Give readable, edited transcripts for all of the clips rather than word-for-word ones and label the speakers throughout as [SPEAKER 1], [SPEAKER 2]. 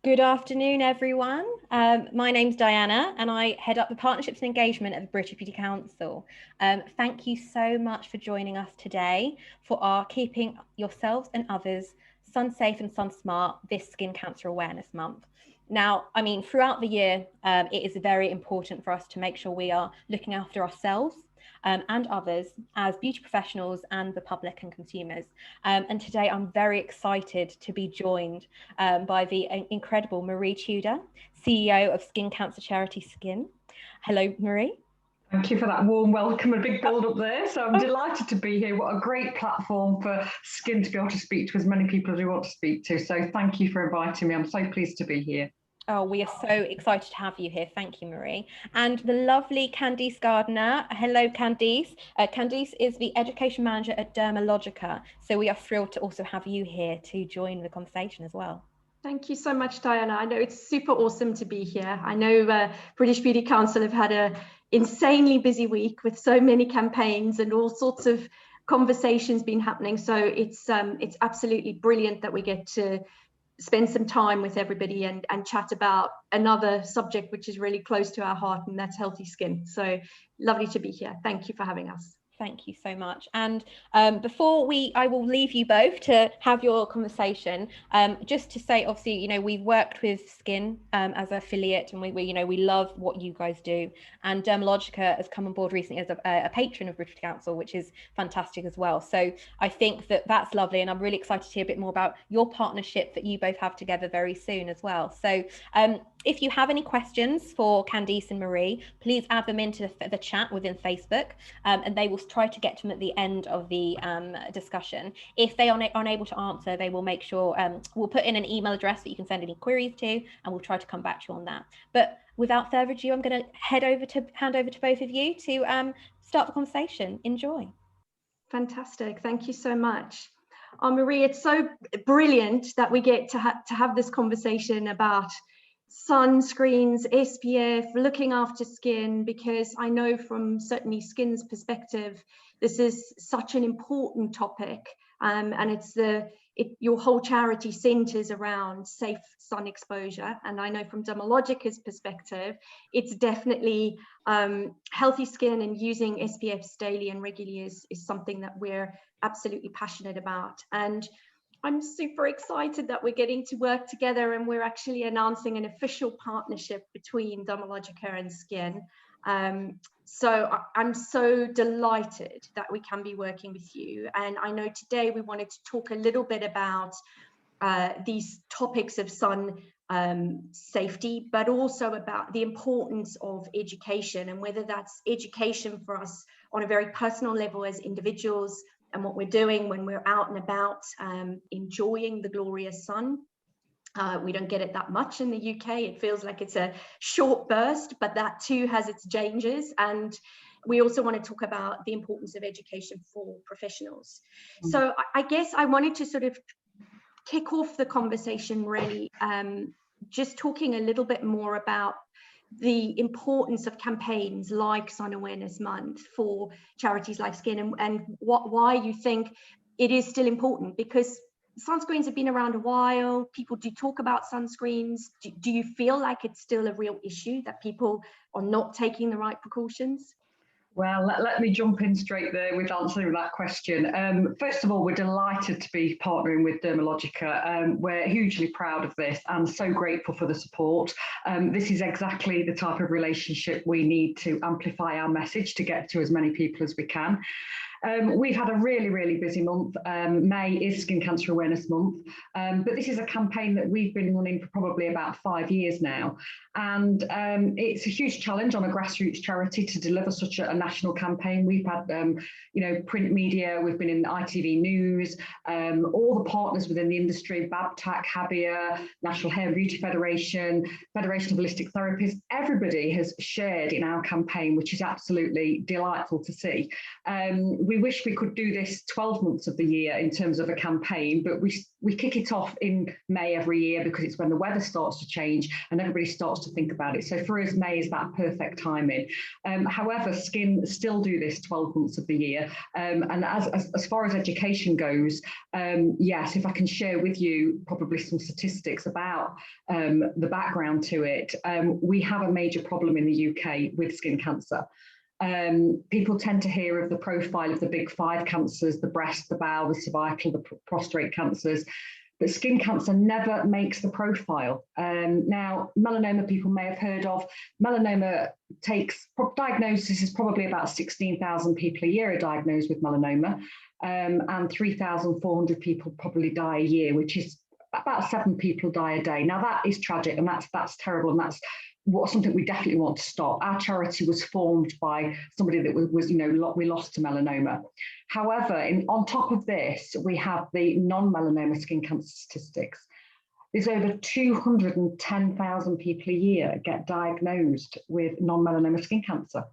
[SPEAKER 1] Good afternoon, everyone. My name's Diana, and I head up the Partnerships and Engagement at the British Beauty Council. Thank you so much for joining us today for our Keeping Yourselves and Others Sun Safe and Sun Smart this Skin Cancer Awareness Month. Now, throughout the year, it is very important for us to make sure we are looking after ourselves and others as beauty professionals and the public and consumers. And today I'm very excited to be joined by the incredible Marie Tudor, CEO of skin cancer charity Skin. Hello, Marie.
[SPEAKER 2] Thank you for that warm welcome, a big build up there. So I'm delighted to be here. What a great platform for Skin to be able to speak to as many people as we want to speak to. So thank you for inviting me. I'm so pleased to be here.
[SPEAKER 1] Oh, we are so excited to have you here. Thank you, Marie. And the lovely Candice Gardner. Hello, Candice. Candice is the Education Manager at Dermalogica. So we are thrilled to also have you here to join the conversation as well.
[SPEAKER 3] Thank you so much, Diana. I know it's super awesome to be here. I know British Beauty Council have had an insanely busy week with so many campaigns and all sorts of conversations been happening. So it's absolutely brilliant that we get to spend some time with everybody and chat about another subject which is really close to our heart, and that's healthy skin. So lovely to be here. Thank you for having us.
[SPEAKER 1] Thank you so much. And before I will leave you both to have your conversation, just to say, obviously, we've worked with Skin as an affiliate, and we love what you guys do. And Dermalogica has come on board recently as a patron of British Council, which is fantastic as well. So I think that's lovely, and I'm really excited to hear a bit more about your partnership that you both have together very soon as well. So if you have any questions for Candice and Marie, please add them into the chat within Facebook, and they will try to get to them at the end of the discussion. If they are unable to answer, they will make sure, we'll put in an email address that you can send any queries to, and we'll try to come back to you on that. But without further ado, I'm going to hand over to both of you to start the conversation. Enjoy.
[SPEAKER 3] Fantastic. Thank you so much. Marie, it's so brilliant that we get to have this conversation about sunscreens, SPF, looking after skin, because I know from certainly Skin's perspective, this is such an important topic, and your whole charity centers around safe sun exposure. And I know from Dermalogica's perspective, it's definitely healthy skin, and using SPFs daily and regularly is something that we're absolutely passionate about. And I'm super excited that we're getting to work together, and we're actually announcing an official partnership between Dermalogica and Skin. So I'm so delighted that we can be working with you. And I know today we wanted to talk a little bit about these topics of sun safety, but also about the importance of education, and whether that's education for us on a very personal level as individuals, and what we're doing when we're out and about enjoying the glorious sun. We don't get it that much in the UK. It feels like it's a short burst, but that too has its dangers. And we also want to talk about the importance of education for professionals. So I guess I wanted to sort of kick off the conversation really just talking a little bit more about the importance of campaigns like Sun Awareness Month for charities like Skin, and why you think it is still important, because sunscreens have been around a while. People do talk about sunscreens. Do you feel like it's still a real issue, that people are not taking the right precautions?
[SPEAKER 2] Well, let me jump in straight there with answering that question. First of all, we're delighted to be partnering with Dermalogica. We're hugely proud of this and so grateful for the support. This is exactly the type of relationship we need to amplify our message to get to as many people as we can. We've had a really, really busy month. May is Skin Cancer Awareness Month, but this is a campaign that we've been running for probably about 5 years now. And it's a huge challenge on a grassroots charity to deliver such a national campaign. We've had, print media, we've been in ITV News, all the partners within the industry, Babtac, Habia, National Hair and Beauty Federation, Federation of Holistic Therapists, everybody has shared in our campaign, which is absolutely delightful to see. We we wish we could do this 12 months of the year in terms of a campaign, but we kick it off in May every year because it's when the weather starts to change and everybody starts to think about it. So for us, May is that perfect timing. However, Skin still do this 12 months of the year. And as far as education goes, yes, if I can share with you probably some statistics about the background to it, we have a major problem in the UK with skin cancer. People tend to hear of the profile of the big 5 cancers, the breast, the bowel, the cervical, the prostate cancers, but skin cancer never makes the profile. Now, melanoma people may have heard of. Melanoma diagnosis is probably about 16,000 people a year are diagnosed with melanoma, and 3,400 people probably die a year, which is about 7 people die a day. Now that is tragic, and that's terrible, and that's something we definitely want to stop. Our charity was formed by somebody that was we lost to melanoma. However, on top of this, we have the non-melanoma skin cancer statistics. There's over 210,000 people a year get diagnosed with non-melanoma skin cancer.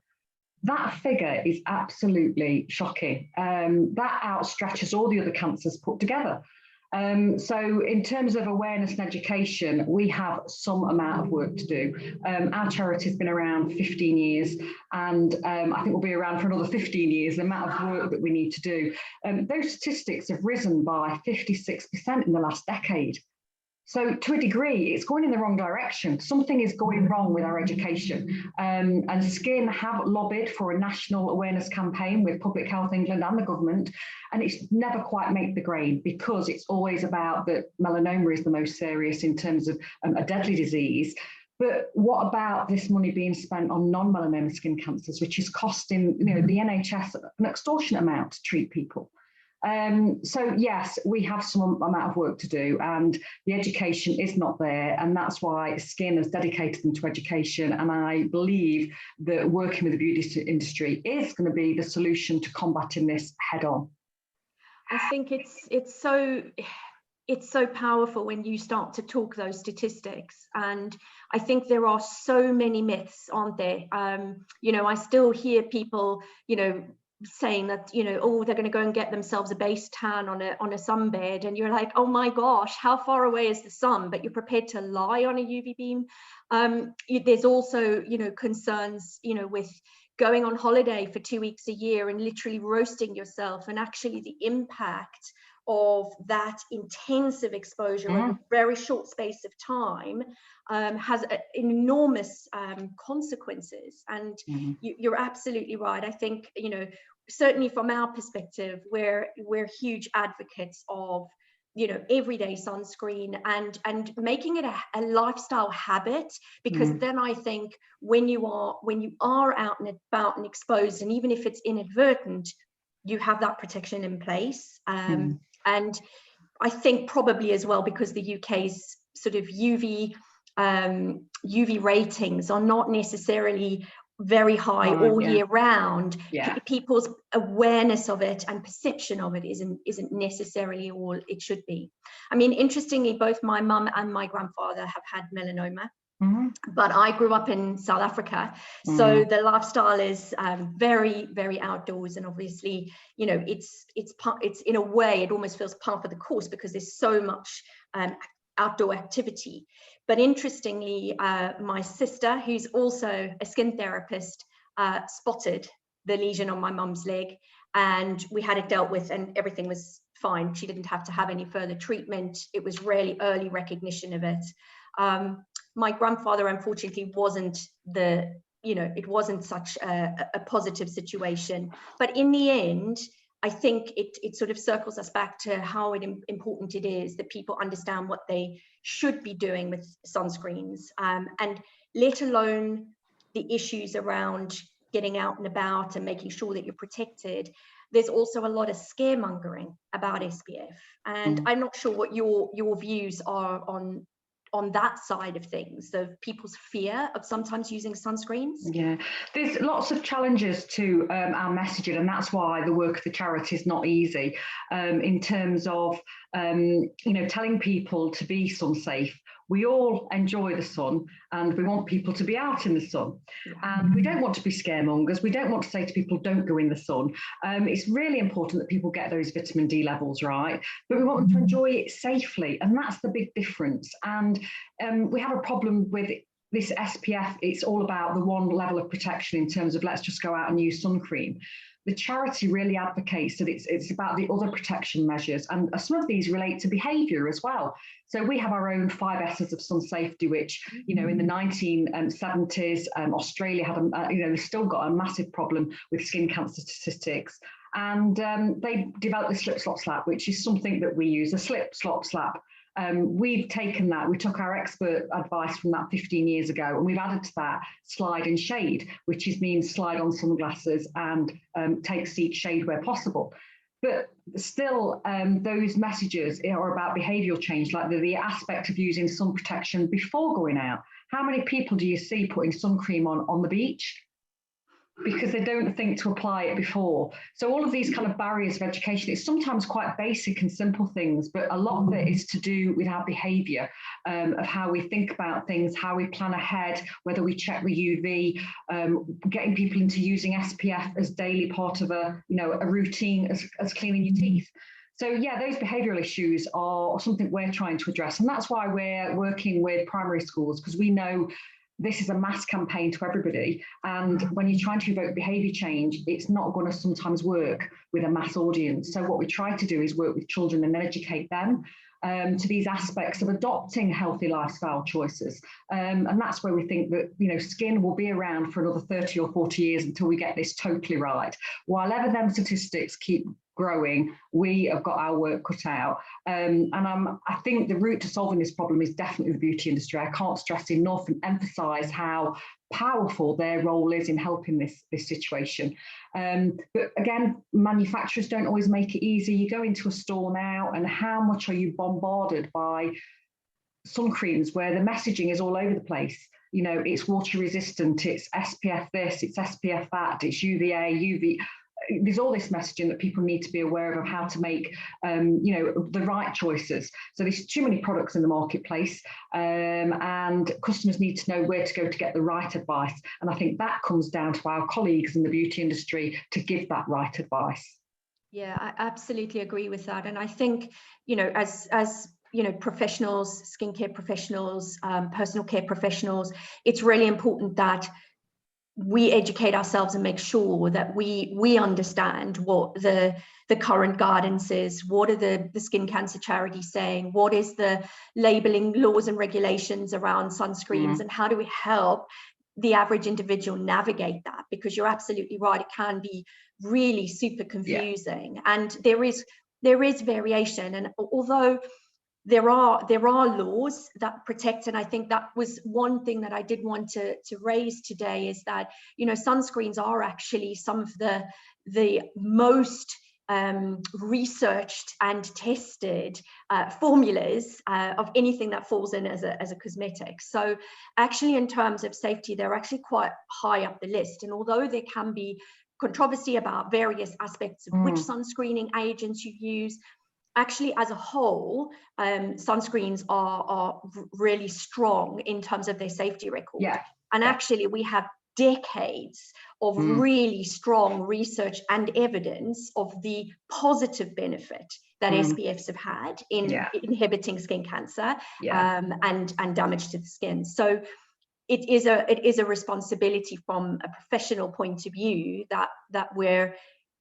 [SPEAKER 2] That figure is absolutely shocking. That outstretches all the other cancers put together. So in terms of awareness and education, we have some amount of work to do. Our charity has been around 15 years, and I think we'll be around for another 15 years, the amount of work that we need to do. Those statistics have risen by 56% in the last decade. So to a degree, it's going in the wrong direction. Something is going wrong with our education. And Skin have lobbied for a national awareness campaign with Public Health England and the government, and it's never quite made the grade because it's always about that melanoma is the most serious in terms of a deadly disease. But what about this money being spent on non-melanoma skin cancers, which is costing the NHS an extortionate amount to treat people? So yes, we have some amount of work to do, and the education is not there, and that's why Skin has dedicated them to education. And I believe that working with the beauty industry is going to be the solution to combating this head on.
[SPEAKER 3] I think it's so powerful when you start to talk those statistics, and I think there are so many myths, aren't there? I still hear people, saying that oh, they're going to go and get themselves a base tan on a sunbed, and you're like, oh my gosh, how far away is the sun? But you're prepared to lie on a UV beam. There's also concerns with going on holiday for 2 weeks a year and literally roasting yourself, and actually the impact of that intensive exposure in a very short space of time has enormous consequences. And you're absolutely right. I think certainly from our perspective, we're huge advocates of everyday sunscreen and making it a lifestyle habit, because then I think when you are out and about and exposed, and even if it's inadvertent, you have that protection in place. And I think probably as well, because the UK's sort of UV ratings are not necessarily very high all year round. People's awareness of it and perception of it isn't necessarily all it should be. I mean, interestingly, both my mum and my grandfather have had melanoma. But I grew up in South Africa, so the lifestyle is very, very outdoors, and obviously, it's in a way it almost feels par for the course because there's so much outdoor activity. But interestingly, my sister, who's also a skin therapist, spotted the lesion on my mum's leg, and we had it dealt with, and everything was fine. She didn't have to have any further treatment. It was really early recognition of it. My grandfather, unfortunately, it wasn't such a positive situation. But in the end, I think it sort of circles us back to how important it is that people understand what they should be doing with sunscreens, and let alone the issues around getting out and about and making sure that you're protected. There's also a lot of scaremongering about SPF, and I'm not sure what your views are on that side of things, of people's fear of sometimes using sunscreens.
[SPEAKER 2] Yeah, there's lots of challenges to our messaging, and that's why the work of the charity is not easy, in terms of telling people to be sun safe. We all enjoy the sun and we want people to be out in the sun. And we don't want to be scaremongers. We don't want to say to people, don't go in the sun. It's really important that people get those vitamin D levels right, but we want them to enjoy it safely. And that's the big difference. And we have a problem with this SPF. It's all about the one level of protection in terms of let's just go out and use sun cream. The charity really advocates that it's about the other protection measures, and some of these relate to behaviour as well. So we have our own 5 S's of sun safety, which in the 1970s, Australia had they've still got a massive problem with skin cancer statistics, and they developed the slip slop slap, which is something that we use, a slip slop slap. We've taken that, we took our expert advice from that 15 years ago, and we've added to that slide and shade, which means slide on sunglasses and take seat shade where possible. But still, those messages are about behavioural change, like the aspect of using sun protection before going out. How many people do you see putting sun cream on the beach? Because they don't think to apply it before. So all of these kind of barriers of education, it's sometimes quite basic and simple things, but a lot of it is to do with our behaviour, of how we think about things, how we plan ahead, whether we check the UV, getting people into using SPF as daily part of a routine as cleaning your teeth. So yeah, those behavioural issues are something we're trying to address. And that's why we're working with primary schools, because we know this is a mass campaign to everybody. And when you're trying to evoke behaviour change, it's not going to sometimes work with a mass audience. So what we try to do is work with children and educate them to these aspects of adopting healthy lifestyle choices. And that's where we think that, skin will be around for another 30 or 40 years until we get this totally right. While ever them statistics keep growing, we have got our work cut out. And I think the route to solving this problem is definitely the beauty industry. I can't stress enough and emphasize how powerful their role is in helping this situation. But again, manufacturers don't always make it easy. You go into a store now, and how much are you bombarded by sun creams where the messaging is all over the place? It's water resistant, it's SPF this, it's SPF that, it's UVA, UV. There's all this messaging that people need to be aware of how to make, the right choices. So there's too many products in the marketplace, and customers need to know where to go to get the right advice. And I think that comes down to our colleagues in the beauty industry to give that right advice.
[SPEAKER 3] Yeah, I absolutely agree with that. And I think, as professionals, skincare professionals, personal care professionals, it's really important that we educate ourselves and make sure that we understand what the current guidance is, what are the skin cancer charities saying, what is the labeling laws and regulations around sunscreens, and how do we help the average individual navigate that? Because you're absolutely right, it can be really super confusing, and there is variation. And although there are laws that protect, and I think that was one thing that I did want to raise today, is that sunscreens are actually some of the most researched and tested formulas of anything that falls in as a cosmetic. So actually, in terms of safety, they're actually quite high up the list. And although there can be controversy about various aspects of which sunscreening agents you use, actually, as a whole, sunscreens are really strong in terms of their safety record.
[SPEAKER 2] Yeah.
[SPEAKER 3] And actually, we have decades of really strong research and evidence of the positive benefit that SPFs have had in inhibiting skin cancer and damage to the skin. So it is a responsibility from a professional point of view that we're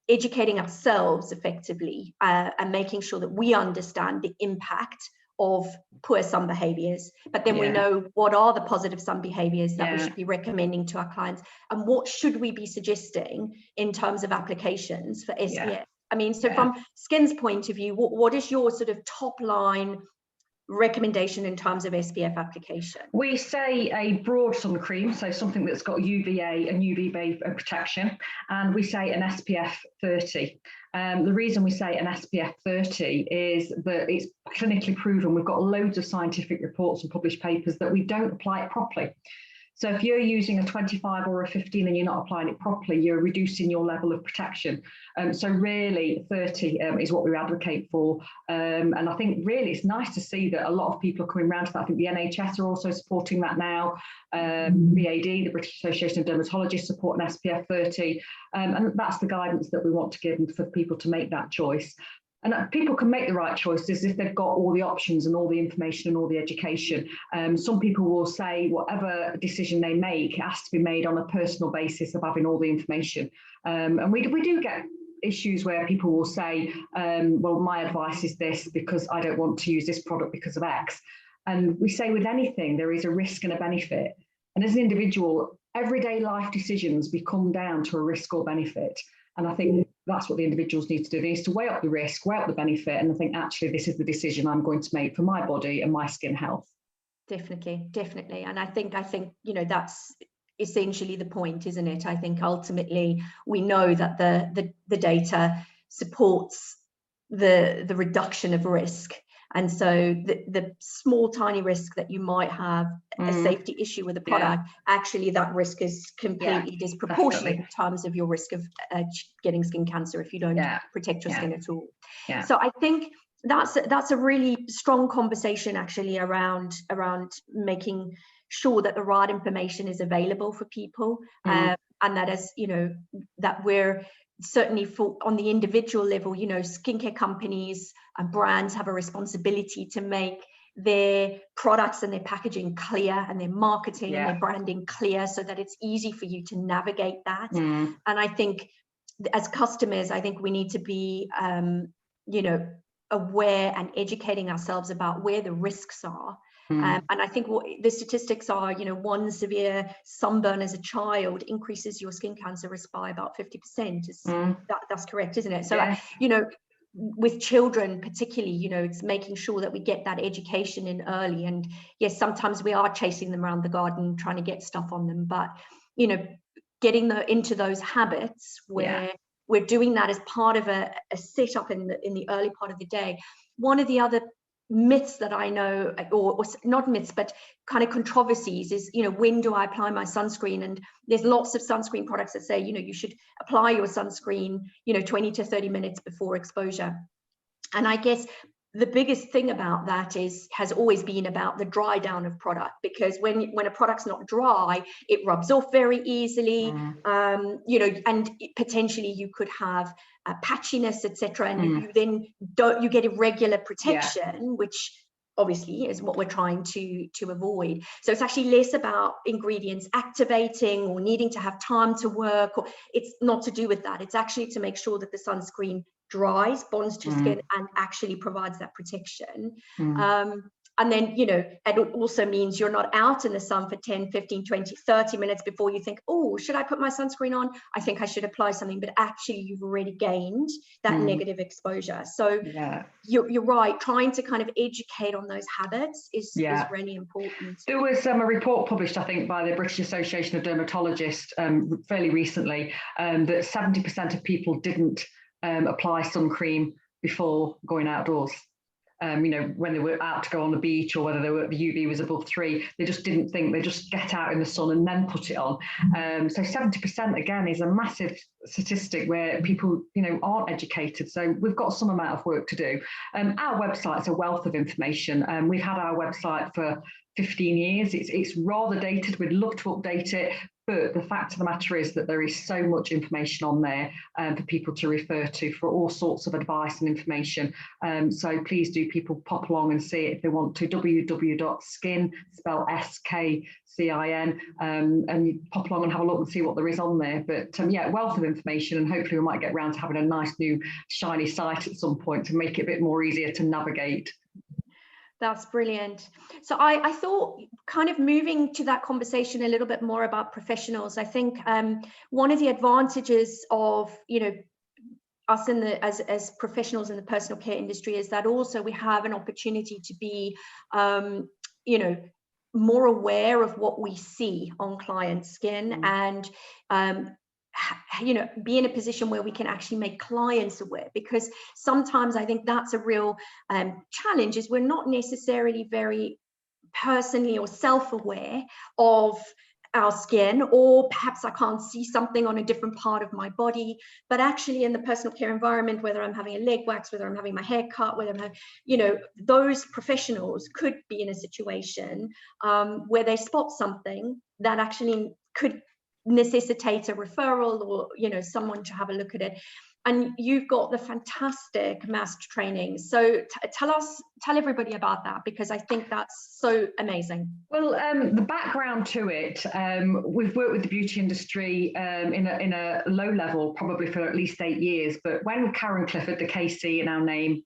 [SPEAKER 3] educating ourselves effectively and making sure that we understand the impact of poor sun behaviors, but then we know what are the positive sun behaviors that we should be recommending to our clients, and what should we be suggesting in terms of applications for SPF. I mean, so from Skin's point of view, what is your sort of top line recommendation in terms of SPF application?
[SPEAKER 2] We say a broad sun cream, so something that's got UVA and UVB protection, and we say an SPF 30. The reason we say an SPF 30 is that it's clinically proven. We've got loads of scientific reports and published papers that we don't apply it properly. So if you're using a 25 or a 15 and you're not applying it properly, you're reducing your level of protection. So really 30 is what we advocate for. And I think really it's nice to see that a lot of people are coming around to that. I think the NHS are also supporting that now. BAD, the British Association of Dermatologists, support an SPF 30. And that's the guidance that we want to give for people to make that choice. And people can make the right choices if they've got all the options and all the information and all the education. Some people will say whatever decision they make has to be made on a personal basis of having all the information. And we do get issues where people will say, well, my advice is this because I don't want to use this product because of X. And we say with anything, there is a risk and a benefit. And as an individual, everyday life decisions become down to a risk or benefit. And I think that's what the individuals need to do. They need to weigh up the risk, weigh up the benefit, and I think actually this is the decision I'm going to make for my body and my skin health.
[SPEAKER 3] Definitely. And I think that's essentially the point, isn't it? I think ultimately we know that the data supports the reduction of risk. And so the small, tiny risk that you might have a safety issue with a product, actually that risk is completely disproportionate in terms of your risk of getting skin cancer if you don't protect your skin at all. So I think that's a really strong conversation actually around making sure that the right information is available for people, and that as that we're certainly on the individual level, skincare companies and brands have a responsibility to make their products and their packaging clear and their marketing and their branding clear so that it's easy for you to navigate that. And I think as customers, I think we need to be, aware and educating ourselves about where the risks are. And I think what the statistics are, one severe sunburn as a child increases your skin cancer risk by about 50%. That's correct, isn't it? So, with children particularly, it's making sure that we get that education in early. And yes, sometimes we are chasing them around the garden, trying to get stuff on them. But, getting into those habits where we're doing that as part of a setup in the early part of the day. One of the other myths that I know, or not myths, but kind of controversies is, when do I apply my sunscreen? And there's lots of sunscreen products that say, you should apply your sunscreen, 20 to 30 minutes before exposure. And I guess the biggest thing about that has always been about the dry down of product, because when a product's not dry, it rubs off very easily, and potentially you could have patchiness, etc. And you then you get irregular protection, which obviously is what we're trying to avoid. So it's actually less about ingredients activating or needing to have time to work, or it's not to do with that. It's actually to make sure that the sunscreen dries, bonds to skin, and actually provides that protection. And then, it also means you're not out in the sun for 10, 15, 20, 30 minutes before you think, oh, should I put my sunscreen on? I think I should apply something, but actually you've already gained that negative exposure. So you're right, trying to kind of educate on those habits is really important.
[SPEAKER 2] There was a report published, I think, by the British Association of Dermatologists fairly recently, that 70% of people didn't apply sun cream before going outdoors. When they were out to go on the beach, or whether the UV was above 3, they just didn't think, they just get out in the sun and then put it on. So 70% again is a massive statistic where people, aren't educated. So we've got some amount of work to do. Our website's a wealth of information. We've had our website for 15 years. It's rather dated. We'd love to update it. But the fact of the matter is that there is so much information on there for people to refer to for all sorts of advice and information. So please do people pop along and see it if they want to. www.skin, spell SKCIN, and you pop along and have a look and see what there is on there. But wealth of information, and hopefully we might get around to having a nice new shiny site at some point to make it a bit more easier to navigate.
[SPEAKER 3] That's brilliant. So I thought, kind of moving to that conversation a little bit more about professionals, I think one of the advantages of, us as professionals in the personal care industry is that also we have an opportunity to be, more aware of what we see on clients' skin, and be in a position where we can actually make clients aware, because sometimes I think that's a real challenge, is we're not necessarily very personally or self-aware of our skin, or perhaps I can't see something on a different part of my body. But actually in the personal care environment, whether I'm having a leg wax, whether I'm having my hair cut, whether I'm having, you know, those professionals could be in a situation where they spot something that actually could necessitate a referral, or, you know, someone to have a look at it. And you've got the fantastic masked training. So tell everybody about that, because I think that's so amazing.
[SPEAKER 2] Well, the background to it, we've worked with the beauty industry in a low level, probably for at least 8 years. But when Karen Clifford, the KC in our name,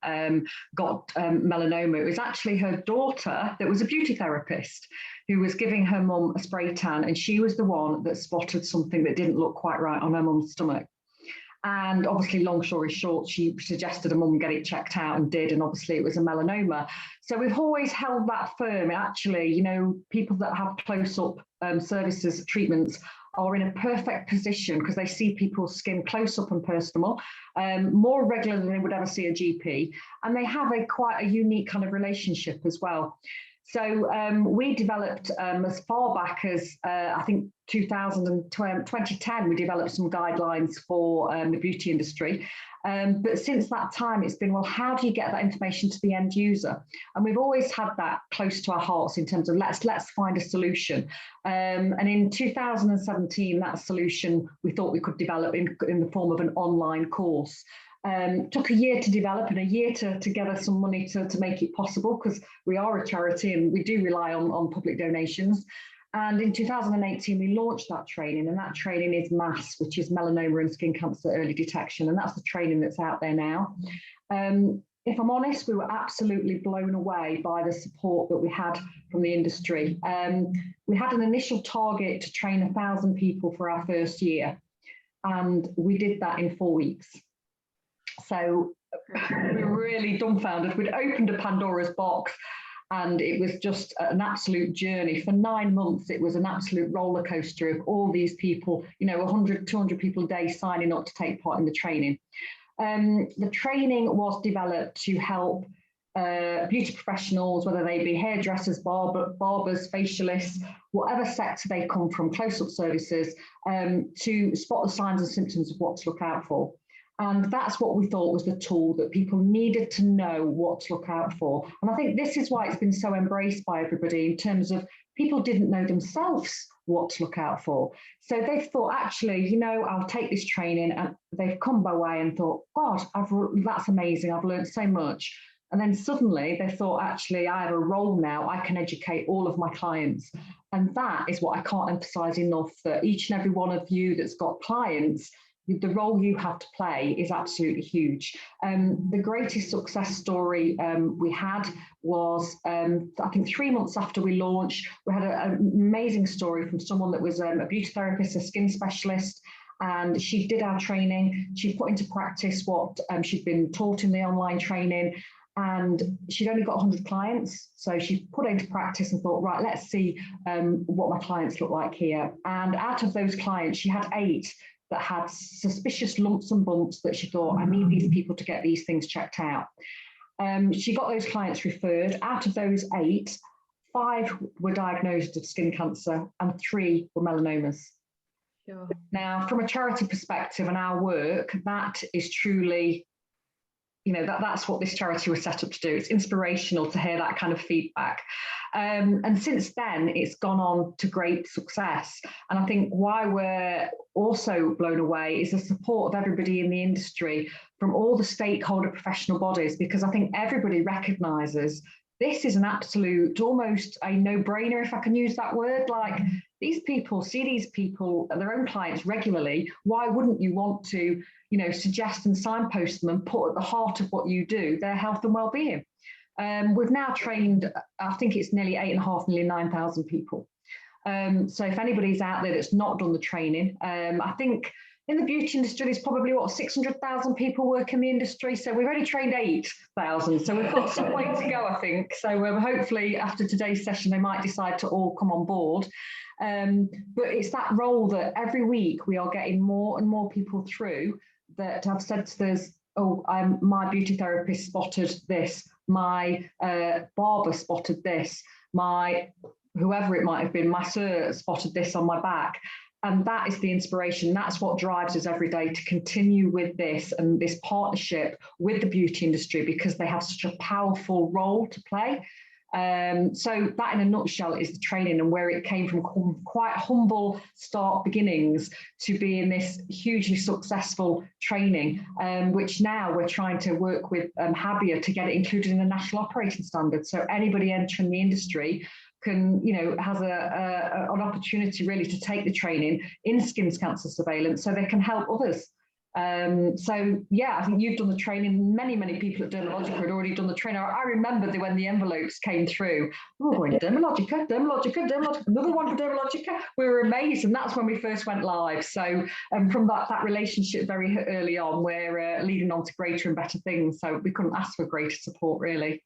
[SPEAKER 2] got melanoma, it was actually her daughter that was a beauty therapist who was giving her mum a spray tan. And she was the one that spotted something that didn't look quite right on her mum's stomach. And obviously, long story short, she suggested a mum get it checked out, and did. And obviously it was a melanoma. So we've always held that firm. Actually, you know, people that have close-up services, treatments, are in a perfect position because they see people's skin close up and personal, more regular than they would ever see a GP. And they have quite a unique kind of relationship as well. So we developed as far back as I think 2010, we developed some guidelines for the beauty industry. But since that time, it's been, well, how do you get that information to the end user? And we've always had that close to our hearts in terms of let's find a solution. And in 2017, that solution we thought we could develop in the form of an online course. Took a year to develop and a year to gather some money to make it possible, because we are a charity and we do rely on public donations. And in 2018, we launched that training, and that training is MASS, which is Melanoma and Skin Cancer Early Detection. And that's the training that's out there now. If I'm honest, we were absolutely blown away by the support that we had from the industry. We had an initial target to train 1,000 people for our first year, and we did that in 4 weeks. So we were really dumbfounded. We'd opened a Pandora's box, and it was just an absolute journey. For 9 months, it was an absolute roller coaster of all these people, you know, 100, 200 people a day signing up to take part in the training. The training was developed to help beauty professionals, whether they be hairdressers, barbers, facialists, whatever sector they come from, close-up services, to spot the signs and symptoms of what to look out for. And that's what we thought was the tool that people needed to know what to look out for. And I think this is why it's been so embraced by everybody, in terms of people didn't know themselves what to look out for. So they thought, actually, you know, I'll take this training, and they've come away and thought, God, that's amazing. I've learned so much. And then suddenly they thought, actually, I have a role now. I can educate all of my clients. And that is what I can't emphasize enough, that each and every one of you that's got clients, the role you have to play is absolutely huge. The greatest success story we had was, I think 3 months after we launched, we had an amazing story from someone that was a beauty therapist, a skin specialist, and she did our training. She put into practice what she'd been taught in the online training, and she'd only got 100 clients. So she put it into practice and thought, right, let's see what my clients look like here. And out of those clients, she had 8 that had suspicious lumps and bumps that she thought, I need these people to get these things checked out. She got those clients referred. Out of those 8, 5 were diagnosed of skin cancer and 3 were melanomas. Sure. Now, from a charity perspective and our work, that is truly, you know, that's what this charity was set up to do. It's inspirational to hear that kind of feedback. And since then, it's gone on to great success. And I think why we're also blown away is the support of everybody in the industry, from all the stakeholder professional bodies, because I think everybody recognises this is an absolute, almost a no-brainer, if I can use that word. Like, these people see these people, their own clients, regularly. Why wouldn't you want to, you know, suggest and signpost them and put at the heart of what you do their health and well-being? We've now trained, I think it's nearly 8,500, nearly 9,000 people. So if anybody's out there that's not done the training, I think in the beauty industry, there's probably, 600,000 people work in the industry. So we've only trained 8,000. So we've got some way to go, I think. So hopefully after today's session, they might decide to all come on board. But it's that role that every week we are getting more and more people through that have said to us, oh, my beauty therapist spotted this, my barber spotted this, my whoever it might have been, my sir spotted this on my back. And that is the inspiration. That's what drives us every day to continue with this and this partnership with the beauty industry, because they have such a powerful role to play. So that in a nutshell is the training, and where it came from quite humble start beginnings to being this hugely successful training, which now we're trying to work with Habia to get it included in the national operating standard. So anybody entering the industry can, has an opportunity really to take the training in skin cancer surveillance so they can help others. So yeah, I think you've done the training. Many people at Dermalogica had already done the training. I remember when the envelopes came through, we were going Dermalogica, another one for Dermalogica. We were amazed, and that's when we first went live. So from that relationship very early on, we're leading on to greater and better things. So we couldn't ask for greater support, really.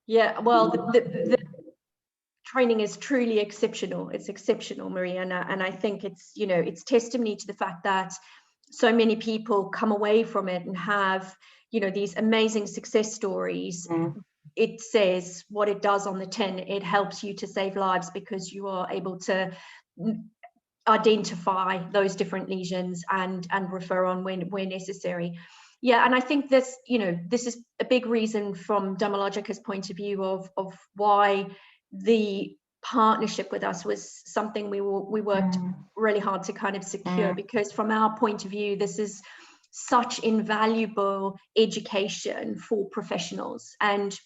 [SPEAKER 3] Yeah, well, the training is truly exceptional. It's exceptional, Maria, and I think it's it's testimony to the fact that so many people come away from it and have these amazing success stories. It says what it does on the tin. It helps you to save lives because you are able to identify those different lesions and refer on where necessary. Yeah, and I think this this is a big reason from Dermalogica's point of view of why the partnership with us was something we worked really hard to kind of secure, because from our point of view, this is such invaluable education for professionals, and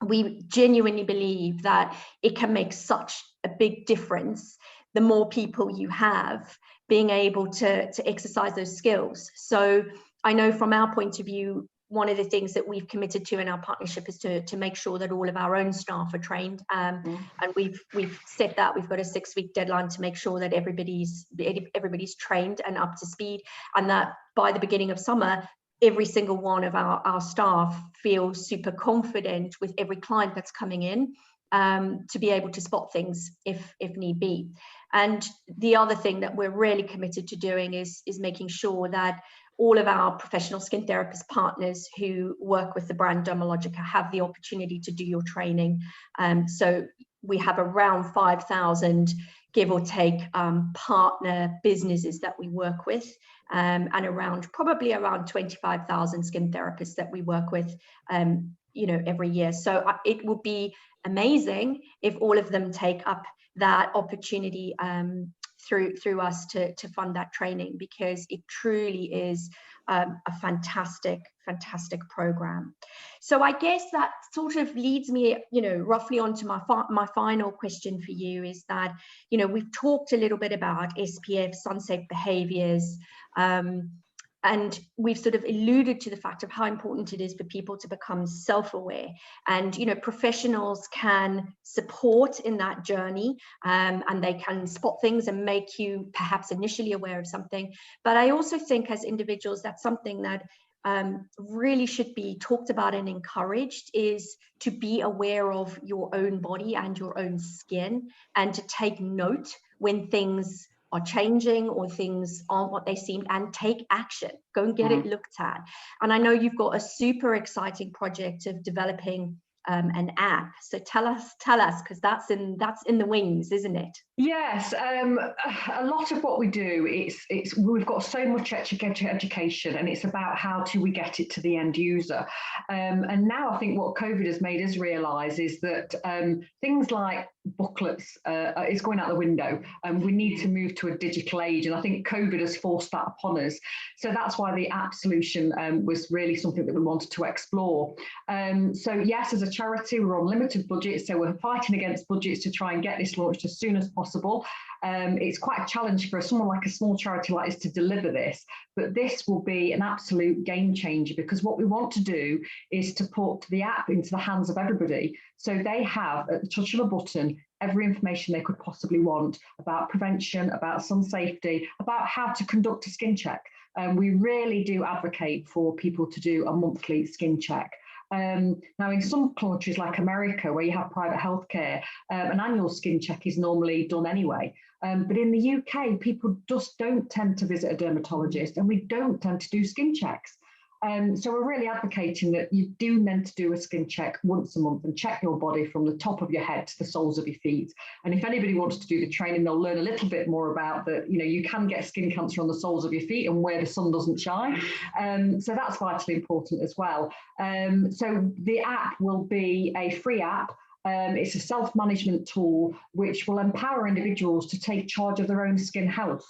[SPEAKER 3] we genuinely believe that it can make such a big difference the more people you have being able to exercise those skills. So I know from our point of view, one of the things that we've committed to in our partnership is to make sure that all of our own staff are trained, and we've set that we've got a 6-week deadline to make sure that everybody's trained and up to speed, and that by the beginning of summer every single one of our staff feels super confident with every client that's coming in, to be able to spot things if need be. And the other thing that we're really committed to doing is making sure that all of our professional skin therapist partners who work with the brand Dermalogica have the opportunity to do your training. So we have around 5,000, give or take, partner businesses that we work with, and probably around 25,000 skin therapists that we work with, every year. So it would be amazing if all of them take up that opportunity through us to fund that training, because it truly is a fantastic program. So I guess that sort of leads me roughly onto my final question for you, is that we've talked a little bit about SPF, sun-safe behaviors, and we've sort of alluded to the fact of how important it is for people to become self-aware, and professionals can support in that journey, and they can spot things and make you perhaps initially aware of something. But I also think as individuals, that's something that really should be talked about and encouraged, is to be aware of your own body and your own skin, and to take note when things are changing or things aren't what they seem, and take action. Go and get it looked at. And I know you've got a super exciting project of developing an app. So tell us, because that's in the wings, isn't it?
[SPEAKER 2] Yes, a lot of what we do, we've got so much education, and it's about how do we get it to the end user. And now I think what COVID has made us realise is that things like booklets is going out the window, and we need to move to a digital age, and I think COVID has forced that upon us. So that's why the app solution was really something that we wanted to explore. So yes, as a charity, we're on limited budgets, so we're fighting against budgets to try and get this launched as soon as possible. It's quite a challenge for someone like a small charity like us to deliver this, but this will be an absolute game changer, because what we want to do is to put the app into the hands of everybody, so they have at the touch of a button every information they could possibly want about prevention, about sun safety, about how to conduct a skin check. We really do advocate for people to do a monthly skin check. Now, in some countries like America, where you have private healthcare, an annual skin check is normally done anyway. But in the UK, people just don't tend to visit a dermatologist, and we don't tend to do skin checks. So we're really advocating that you do meant to do a skin check once a month and check your body from the top of your head to the soles of your feet. And if anybody wants to do the training, they'll learn a little bit more about that. You know, you can get skin cancer on the soles of your feet and where the sun doesn't shine. So that's vitally important as well. So the app will be a free app. It's a self-management tool which will empower individuals to take charge of their own skin health.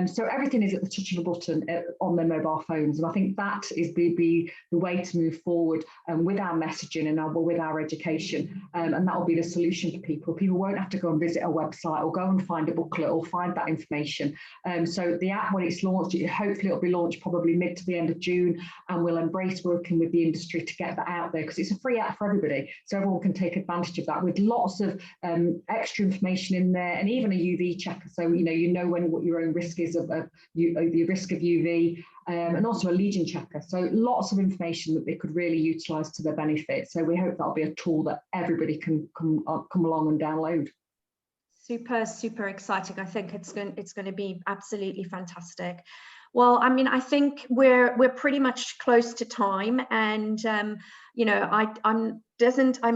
[SPEAKER 2] So everything is at the touch of a button on their mobile phones. And I think that is the way to move forward with our messaging and with our education. And that will be the solution for people. People won't have to go and visit a website or go and find a booklet or find that information. So the app, when it's launched, hopefully it'll be launched probably mid to the end of June, and we'll embrace working with the industry to get that out there, because it's a free app for everybody. So everyone can take advantage of that with lots of extra information in there, and even a UV checker. So, you know when what your own risk is of the risk of UV, and also a lesion checker. So lots of information that they could really utilise to their benefit. So we hope that'll be a tool that everybody can come along and download.
[SPEAKER 3] Super exciting. I think it's going to be absolutely fantastic. Well, I mean, I think we're pretty much close to time, and I'm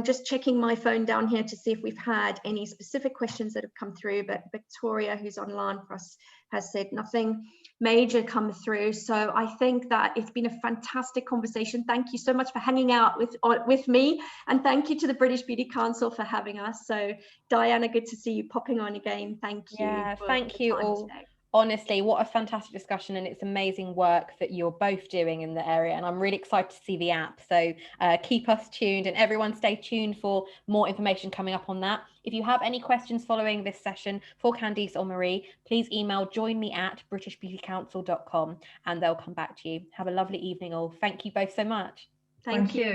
[SPEAKER 3] just checking my phone down here to see if we've had any specific questions that have come through, but Victoria, who's online for us, has said nothing major come through. So I think that it's been a fantastic conversation. Thank you so much for hanging out with me, and thank you to the British Beauty Council for having us. So Diana, good to see you popping on again. Thank you.
[SPEAKER 1] Yeah, thank you all.
[SPEAKER 3] Today.
[SPEAKER 1] Honestly, what a fantastic discussion, and it's amazing work that you're both doing in the area, and I'm really excited to see the app. So keep us tuned, and everyone stay tuned for more information coming up on that. If you have any questions following this session for Candice or Marie, please email joinme@britishbeautycouncil.com and they'll come back to you. Have a lovely evening all. Thank you both so much.
[SPEAKER 3] Thank you.